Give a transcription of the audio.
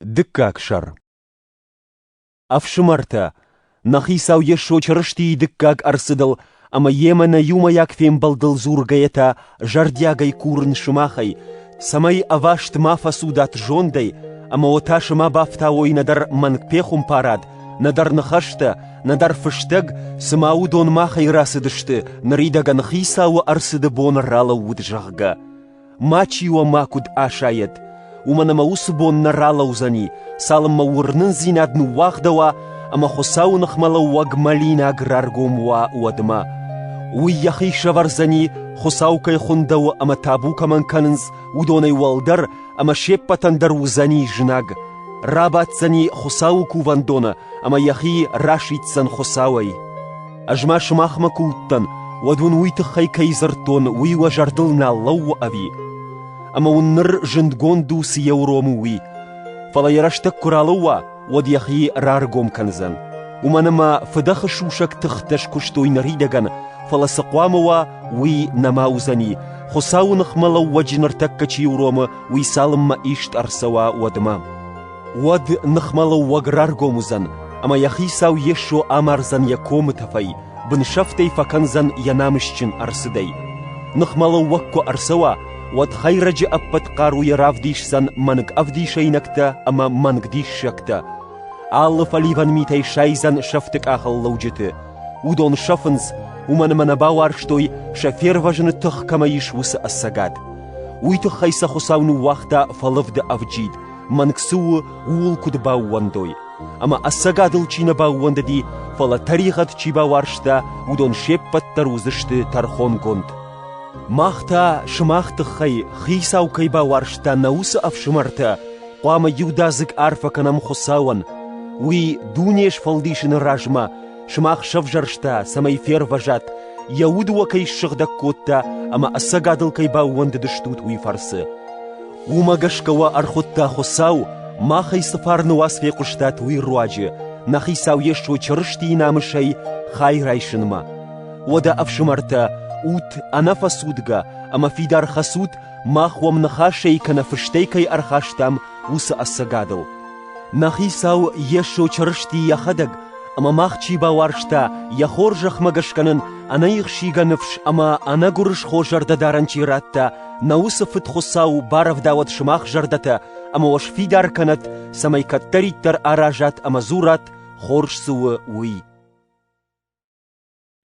دكاك شر أفشمرتا نخيساو يشو چرشتي دكاك أرسدل أما يمن يوما يكفيم بلدل زورغيتا جردياغي كورن شماخي سمي أفاشت ما فسودات جوندي أما وتاش ما بافتاوي ندر منك بيخم باراد ندر نخشتا ندر فشتگ سماو دون ما خيراسدشت نريدغ نخيساو أرسد بون رالا ودجغغا ماچي وما كد آشايد ومن موس بون نرالا وزني سالم مورنن زيناد نواغدوا أما خساو نخملو وغ مالينا غرارغوم ودما ويخي شورزني خساو كي خندو أما تابو كمان كنز ودوني والدر أما شيبتن در وزني جناغ رابات زني خساو كوفاندونا أما يخي راشيد سن خساوي أجما شماخ مكوتن ودون ويتخي كيزرتون وي وجردلنا لو أبي أما ونر جندقون دوسي يوروموي فلا يرشتك كرالوا ود يخي رارغوم كنزن ومنما فدخ شوشك تختش كشتوي نريدغن فلا سقواموا وي نماوزني خساو نخملو وجنرتك يوروم وي سالم ما إيشت أرسوا ودما ود نخملو وغرارغومزن أما يخي ساو يشو أمارزن يكوم تفاي بنشفتي فكنزن ينامشچن أرسدي نخملو وكو أرسوا ود خيرج أبت قارو يراف ديش سن منك أفديشي نكتا أما منك ديش شكتا آل فليفان ميتي شايزن شفتك آخل لوجته ودون شفنز ومن باوارشتوي شفير وجن تخ كما يشوس السجاد ويتو خيسا خساونو واخدا فلفد أفجيد منك سو وول كد باواندوي أما السجاد الچين باوانددي فلا تاريخت چي باوارشتا ودون شيبت تروزشت ترخون كنت ماختا شماخت خيساو كي باوارشتا نوس أفشمرتا قام يودازك عارفة كنم خساون وي دونيش فالديشن الراجما شماخ شفجرشتا سمي فير وجات يود وكي شغدك كوتا أما السجادل كي باوند دشتوت وي فرس وما قشكوا أرخوتا خساو ما خي سفار نواس في قشتات وي رواجي نخيساو يشو چرشتي نامشي خاي رايشنما ودا أفشمرتا اوت أنا فسودغا أما في دار خسود ما خوام نخاشي كنفشتي كي أرخاشتام وس السجادل نخيساو يشو چرشتي يخدق أما ماخچي باوارشتا يخورجخ مغشكنن أنا يخشيغا نفش أما أنا غرش خوشر دارنچي راتا نوس فت خساو بارف داود شماخ جردتا أما وش في دار كانت سمي كتري تر آراجات أما زورات خورج سو وي